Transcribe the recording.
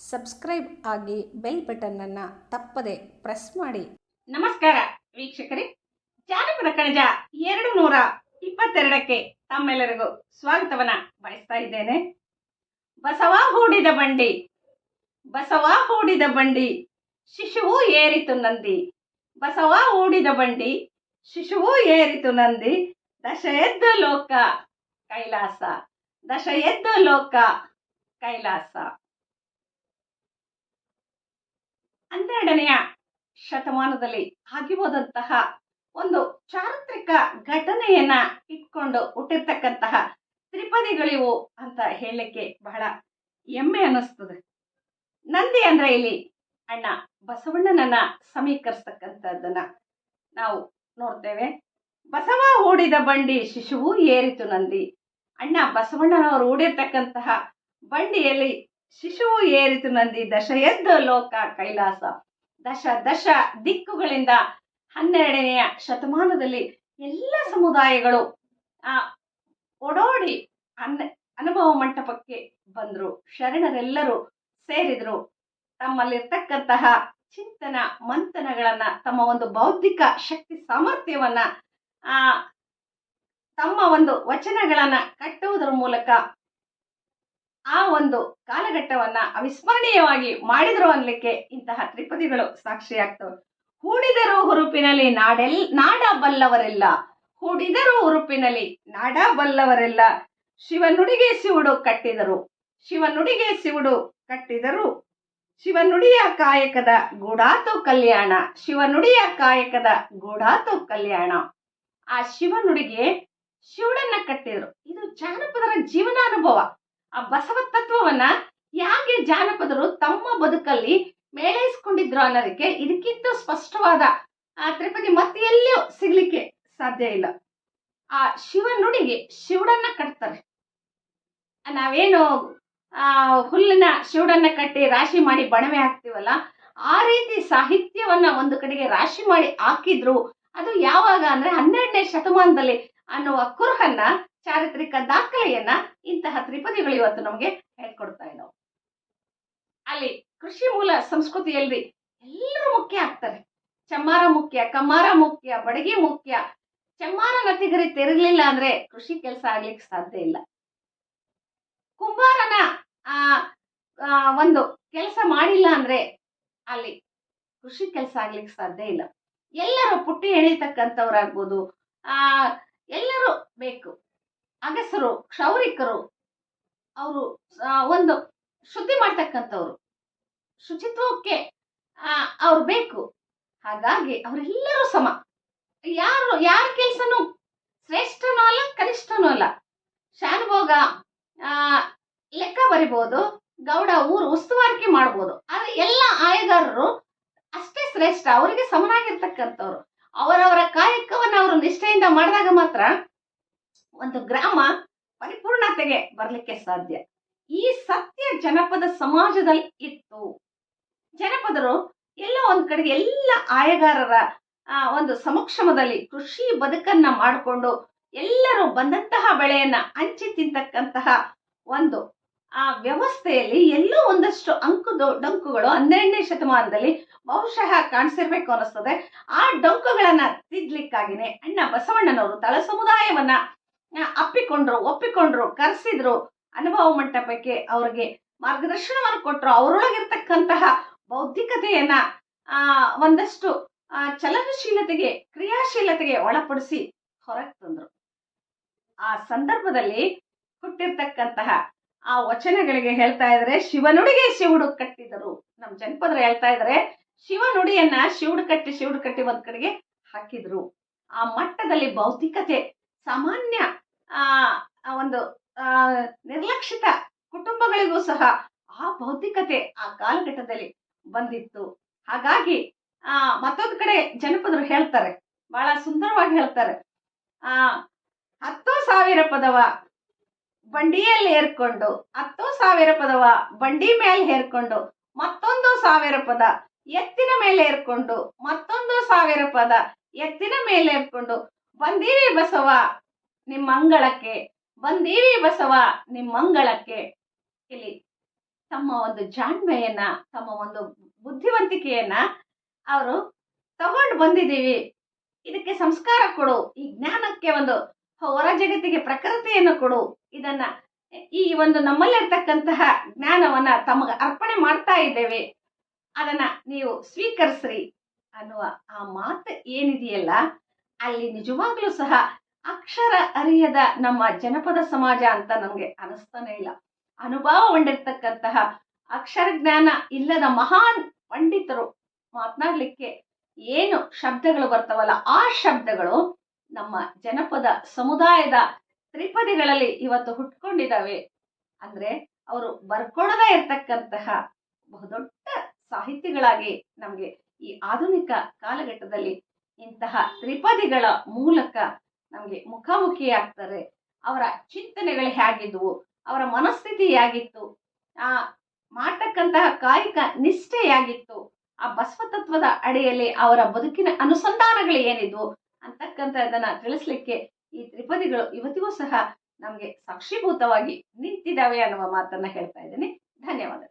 Subscribe ಆಗಿ bell ಬಟನ್ನನ್ನು ತಪ್ಪದೆ press ಮಾಡಿ. ನಮಸ್ಕಾರ ವೀಕ್ಷಕರೇ, ಜಾನಪದ ಕಣಜ 222ಕ್ಕೆ ತಮ್ಮೆಲ್ಲರಿಗೂ ಸ್ವಾಗತವನ್ನ ಬಯಸ್ತಾ ಇದ್ದೇನೆ. ಬಸವ ಹೂಡಿದ ಬಂಡಿ, ಬಸವ ಹೂಡಿದ ಬಂಡಿ, ಶಿಶುವು ಏರಿತು ನಂದಿ. ಬಸವ ಹೂಡಿದ ಬಂಡಿ, ಶಿಶುವು ಏರಿತು ನಂದಿ. ದಶ ಎದ್ದ ಲೋಕ ಕೈಲಾಸ, ದಶ ಎದ್ದ ಲೋಕ ಕೈಲಾಸ. 12ನೆಯ ಶತಮಾನದಲ್ಲಿ ಆಗಿರುವುದಂತಹ ಒಂದು ಚಾರಿತ್ರಿಕ ಘಟನೆಯನ್ನ ಇಟ್ಕೊಂಡು ಹುಟ್ಟಿರ್ತಕ್ಕಂತಹ ತ್ರಿಪದಿಗಳಿವು ಅಂತ ಹೇಳಲಿಕ್ಕೆ ಬಹಳ ಹೆಮ್ಮೆ ಅನ್ನಿಸ್ತದೆ. ನಂದಿ ಅಂದ್ರೆ ಇಲ್ಲಿ ಅಣ್ಣ ಬಸವಣ್ಣನನ್ನ ಸಮೀಕರಿಸ್ತಕ್ಕಂಥದ್ದನ್ನ ನಾವು ನೋಡ್ತೇವೆ. ಬಸವ ಹೂಡಿದ ಬಂಡಿ, ಶಿಶುವು ಏರಿತು ನಂದಿ. ಅಣ್ಣ ಬಸವಣ್ಣನವರು ಹೂಡಿರ್ತಕ್ಕಂತಹ ಬಂಡಿಯಲ್ಲಿ ಶಿಶುವು ಏರಿತು ನಂದಿ. ದಶ ಎದ್ದ ಲೋಕ ಕೈಲಾಸ. ದಶ ದಶ ದಿಕ್ಕುಗಳಿಂದ 12ನೆಯ ಶತಮಾನದಲ್ಲಿ ಎಲ್ಲ ಸಮುದಾಯಗಳು ಓಡೋಡಿ ಅನುಭವ ಮಂಟಪಕ್ಕೆ ಬಂದ್ರು. ಶರಣರೆಲ್ಲರೂ ಸೇರಿದ್ರು. ತಮ್ಮಲ್ಲಿರ್ತಕ್ಕಂತಹ ಚಿಂತನ ಮಂಥನಗಳನ್ನ, ತಮ್ಮ ಒಂದು ಬೌದ್ಧಿಕ ಶಕ್ತಿ ಸಾಮರ್ಥ್ಯವನ್ನ, ತಮ್ಮ ಒಂದು ವಚನಗಳನ್ನ ಕಟ್ಟುವುದರ ಮೂಲಕ ಆ ಒಂದು ಕಾಲಘಟ್ಟವನ್ನ ಅವಿಸ್ಮರಣೀಯವಾಗಿ ಮಾಡಿದ್ರು ಅನ್ಲಿಕ್ಕೆ ಇಂತಹ ತ್ರಿಪದಿಗಳು ಸಾಕ್ಷಿಯಾಗ್ತವೆ. ಹೂಡಿದರು ಹುರುಪಿನಲ್ಲಿ ನಾಡ ಬಲ್ಲವರೆಲ್ಲ, ಹೂಡಿದರು ಹುರುಪಿನಲ್ಲಿ ನಾಡ ಬಲ್ಲವರೆಲ್ಲ. ಶಿವನುಡಿಗೆ ಸಿವುಡು ಕಟ್ಟಿದರು, ಶಿವನುಡಿಗೆ ಸಿವುಡು ಕಟ್ಟಿದರು. ಶಿವನುಡಿಯ ಕಾಯಕದ ಗೂಡಾತು ಕಲ್ಯಾಣ, ಶಿವನುಡಿಯ ಕಾಯಕದ ಗೂಡಾತು ಕಲ್ಯಾಣ. ಆ ಶಿವನುಡಿಗೆ ಶಿವುಡನ್ನ ಕಟ್ಟಿದರು. ಇದು ಜಾನಪದರ ಜೀವನಾನುಭವ. ಆ ಬಸವ ತತ್ವವನ್ನ ಯಾಕೆ ಜಾನಪದರು ತಮ್ಮ ಬದುಕಲ್ಲಿ ಮೇಳೈಸ್ಕೊಂಡಿದ್ರು ಅನ್ನೋದಕ್ಕೆ ಇದಕ್ಕಿಂತ ಸ್ಪಷ್ಟವಾದ ತ್ರಿಪದಿ ಮತ್ತೆ ಎಲ್ಲಿಯೂ ಸಿಗ್ಲಿಕ್ಕೆ ಸಾಧ್ಯ ಇಲ್ಲ. ಆ ಶಿವನುಡಿಗೆ ಶಿವುಡನ್ನ ಕಟ್ತಾರೆ. ನಾವೇನು ಹುಲ್ಲಿನ ಶಿವುಡನ್ನ ಕಟ್ಟಿ ರಾಶಿ ಮಾಡಿ ಬಣವೆ ಹಾಕ್ತಿವಲ್ಲ, ಆ ರೀತಿ ಸಾಹಿತ್ಯವನ್ನ ಒಂದು ಕಡೆಗೆ ರಾಶಿ ಮಾಡಿ ಹಾಕಿದ್ರು. ಅದು ಯಾವಾಗ ಅಂದ್ರೆ 12ನೇ ಶತಮಾನದಲ್ಲಿ ಅನ್ನುವ ಕುರುಹನ್ನ, ಚಾರಿತ್ರಿಕ ದಾಖಲೆಯನ್ನ ಇಂತಹ ತ್ರಿಪದಿಗಳು ಇವತ್ತು ನಮಗೆ ಹೇಳ್ಕೊಡ್ತಾ ಇದ್ದಾವೆ. ಅಲ್ಲಿ ಕೃಷಿ ಮೂಲ ಸಂಸ್ಕೃತಿಯಲ್ಲಿ ಎಲ್ಲರೂ ಮುಖ್ಯ ಆಗ್ತಾರೆ. ಚಮ್ಮಾರ ಮುಖ್ಯ, ಕಮ್ಮಾರ ಮುಖ್ಯ, ಬಡಗಿ ಮುಖ್ಯ. ಚಮ್ಮಾರ ನತಿಗರಿ ತಿರುಗಲಿಲ್ಲ ಅಂದ್ರೆ ಕೃಷಿ ಕೆಲಸ ಆಗ್ಲಿಕ್ಕೆ ಸಾಧ್ಯ ಇಲ್ಲ. ಕುಂಬಾರನ ಒಂದು ಕೆಲಸ ಮಾಡಿಲ್ಲ ಅಂದ್ರೆ ಅಲ್ಲಿ ಕೃಷಿ ಕೆಲಸ ಆಗ್ಲಿಕ್ಕೆ ಸಾಧ್ಯ ಇಲ್ಲ. ಎಲ್ಲರೂ ಪುಟ್ಟಿ ಎಣಿತಕ್ಕಂಥವ್ರಾಗ್ಬೋದು, ಎಲ್ಲರೂ ಬೇಕು. ಅಗಸರು, ಕ್ಷೌರಿಕರು, ಅವರು ಒಂದು ಶುದ್ಧಿ ಮಾಡ್ತಕ್ಕಂಥವ್ರು, ಶುಚಿತ್ವಕ್ಕೆ ಅವ್ರು ಬೇಕು. ಹಾಗಾಗಿ ಅವರೆಲ್ಲರೂ ಸಮ. ಯಾರ ಕೆಲ್ಸನೂ ಶ್ರೇಷ್ಠನೂ ಅಲ್ಲ, ಕನಿಷ್ಠನೂ ಅಲ್ಲ. ಶಾನುಭೋಗ ಲೆಕ್ಕ ಬರಿಬಹುದು, ಗೌಡ ಊರು ಉಸ್ತುವಾರಿಕೆ ಮಾಡ್ಬೋದು. ಆದ್ರೆ ಎಲ್ಲ ಆಯಗಾರರು ಅಷ್ಟೇ ಶ್ರೇಷ್ಠ, ಅವರಿಗೆ ಸಮನಾಗಿರ್ತಕ್ಕಂಥವ್ರು. ಅವರವರ ಕಾಯಕವನ್ನ ಅವರು ನಿಷ್ಠೆಯಿಂದ ಮಾಡಿದಾಗ ಮಾತ್ರ ಒಂದು ಗ್ರಾಮ ಪರಿಪೂರ್ಣತೆಗೆ ಬರ್ಲಿಕ್ಕೆ ಸಾಧ್ಯ. ಈ ಸತ್ಯ ಜನಪದ ಸಮಾಜದಲ್ಲಿ ಇತ್ತು. ಜನಪದರು ಎಲ್ಲ ಒಂದ್ ಕಡೆಗೆ ಎಲ್ಲ ಆಯಗಾರರ ಒಂದು ಸಮಕ್ಷಮದಲ್ಲಿ ಕೃಷಿ ಬದುಕನ್ನ ಮಾಡಿಕೊಂಡು ಎಲ್ಲರೂ ಬಂದಂತಹ ಬೆಳೆಯನ್ನ ಹಂಚಿ ತಿಂತಕ್ಕಂತಹ ಒಂದು ಆ ವ್ಯವಸ್ಥೆಯಲ್ಲಿ ಎಲ್ಲೋ ಒಂದಷ್ಟು ಡೊಂಕುಗಳು 12ನೇ ಶತಮಾನದಲ್ಲಿ ಬಹುಶಃ ಕಾಣಿಸಿರ್ಬೇಕು ಅನಿಸ್ತದೆ. ಆ ಡೊಂಕುಗಳನ್ನ ತಿದ್ಲಿಕ್ಕಾಗಿನೇ ಅಣ್ಣ ಬಸವಣ್ಣನವರು ತಳ ಸಮುದಾಯವನ್ನ ಒಪ್ಪಿಕೊಂಡ್ರು, ಕರೆಸಿದ್ರು. ಅನುಭವ ಮಂಟಪಕ್ಕೆ ಅವ್ರಿಗೆ ಮಾರ್ಗದರ್ಶನವನ್ನು ಕೊಟ್ಟರು. ಅವರೊಳಗಿರ್ತಕ್ಕಂತಹ ಬೌದ್ಧಿಕತೆಯನ್ನ ಒಂದಷ್ಟು ಚಲನಶೀಲತೆಗೆ, ಕ್ರಿಯಾಶೀಲತೆಗೆ ಒಳಪಡಿಸಿ ಹೊರಗೆ ತಂದ್ರು. ಆ ಸಂದರ್ಭದಲ್ಲಿ ಹುಟ್ಟಿರ್ತಕ್ಕಂತಹ ಆ ವಚನಗಳಿಗೆ ಹೇಳ್ತಾ ಇದ್ರೆ, ಶಿವನುಡಿಗೆ ಶಿವುಡು ಕಟ್ಟಿದರು. ನಮ್ಮ ಜನಪದರು ಹೇಳ್ತಾ ಇದ್ರೆ, ಶಿವನುಡಿಯನ್ನ ಶಿವುಡು ಕಟ್ಟಿ ಒಂದ್ ಕಡೆಗೆ ಹಾಕಿದ್ರು. ಆ ಮಟ್ಟದಲ್ಲಿ ಬೌದ್ಧಿಕತೆ ಸಾಮಾನ್ಯ ಒಂದು ನಿರ್ಲಕ್ಷಿತ ಕುಟುಂಬಗಳಿಗೂ ಸಹ ಆ ಬೌದ್ಧಿಕತೆ ಆ ಕಾಲಘಟ್ಟದಲ್ಲಿ ಬಂದಿತ್ತು. ಹಾಗಾಗಿ ಮತ್ತೊಂದು ಕಡೆ ಜನಪದರು ಹೇಳ್ತಾರೆ, ಬಹಳ ಸುಂದರವಾಗಿ ಹೇಳ್ತಾರೆ, 10,000 ಪದವ ಬಂಡಿಯಲ್ಲಿ ಏರ್ಕೊಂಡು, 10,000 ಪದವ ಬಂಡಿ ಮೇಲೆ ಹೇರ್ಕೊಂಡು, ಮತ್ತೊಂದು 1,000 ಪದ ಎತ್ತಿನ ಮೇಲೆ ಏರ್ಕೊಂಡು, ಮತ್ತೊಂದು 1,000 ಪದ ಎತ್ತಿನ ಮೇಲೆ ಏರ್ಕೊಂಡು, ಬಂದೀವಿ ಬಸವ ನಿಮ್ಮಂಗಳಕ್ಕೆ, ಬಂದೀವಿ ಬಸವ ನಿಮ್ಮಂಗಳಕ್ಕೆ. ಇಲ್ಲಿ ತಮ್ಮ ಒಂದು ಜಾಣ್ಮೆಯನ್ನ, ತಮ್ಮ ಒಂದು ಬುದ್ಧಿವಂತಿಕೆಯನ್ನ ಅವರು ತಗೊಂಡು ಬಂದಿದ್ದೀವಿ, ಇದಕ್ಕೆ ಸಂಸ್ಕಾರ ಕೊಡು, ಈ ಜ್ಞಾನಕ್ಕೆ ಒಂದು ಹೊರ ಜಗತ್ತಿಗೆ ಪ್ರಕೃತಿಯನ್ನು ಕೊಡು, ಇದನ್ನ ಈ ಒಂದು ನಮ್ಮಲ್ಲಿರ್ತಕ್ಕಂತಹ ಜ್ಞಾನವನ್ನ ತಮಗೆ ಅರ್ಪಣೆ ಮಾಡ್ತಾ ಇದ್ದೇವೆ, ಅದನ್ನ ನೀವು ಸ್ವೀಕರಿಸ್ರಿ ಅನ್ನುವ ಆ ಮಾತು ಏನಿದೆಯಲ್ಲ, ಅಲ್ಲಿ ನಿಜವಾಗ್ಲೂ ಸಹ ಅಕ್ಷರ ಅರಿಯದ ನಮ್ಮ ಜನಪದ ಸಮಾಜ ಅಂತ ನಮ್ಗೆ ಅನಿಸ್ತಾನೆ ಇಲ್ಲ. ಅನುಭವ ಹೊಂದಿರ್ತಕ್ಕಂತಹ ಅಕ್ಷರ ಜ್ಞಾನ ಇಲ್ಲದ ಮಹಾನ್ ಪಂಡಿತರು ಮಾತನಾಡ್ಲಿಕ್ಕೆ ಏನು ಶಬ್ದಗಳು ಬರ್ತಾವಲ್ಲ, ಆ ಶಬ್ದಗಳು ನಮ್ಮ ಜನಪದ ಸಮುದಾಯದ ತ್ರಿಪದಿಗಳಲ್ಲಿ ಇವತ್ತು ಹುಟ್ಕೊಂಡಿದ್ದಾವೆ. ಅಂದ್ರೆ ಅವರು ಬರ್ಕೊಡದೇ ಇರ್ತಕ್ಕಂತಹ ಬಹುದೊಡ್ಡ ಸಾಹಿತಿಗಳಾಗಿ ನಮ್ಗೆ ಈ ಆಧುನಿಕ ಕಾಲಘಟ್ಟದಲ್ಲಿ ಇಂತಹ ತ್ರಿಪದಿಗಳ ಮೂಲಕ ನಮ್ಗೆ ಮುಖಾಮುಖಿಯಾಗ್ತಾರೆ. ಅವರ ಚಿಂತನೆಗಳು ಹೇಗಿದ್ವು, ಅವರ ಮನಸ್ಥಿತಿ ಹೇಗಿತ್ತು, ಆ ಮಾಡ್ತಕ್ಕಂತಹ ಕಾಯಿಕ ನಿಷ್ಠೆಯಾಗಿತ್ತು, ಆ ಬಸವ ತತ್ವದ ಅಡಿಯಲ್ಲಿ ಅವರ ಬದುಕಿನ ಅನುಸಂಧಾನಗಳು ಏನಿದ್ವು ಅಂತಕ್ಕಂಥದ್ದನ್ನ ತಿಳಿಸ್ಲಿಕ್ಕೆ ಈ ತ್ರಿಪದಿಗಳು ಇವತ್ತಿಗೂ ಸಹ ನಮ್ಗೆ ಸಾಕ್ಷೀಭೂತವಾಗಿ ನಿಂತಿದ್ದಾವೆ ಅನ್ನುವ ಮಾತನ್ನ ಹೇಳ್ತಾ ಇದ್ದೀನಿ. ಧನ್ಯವಾದ.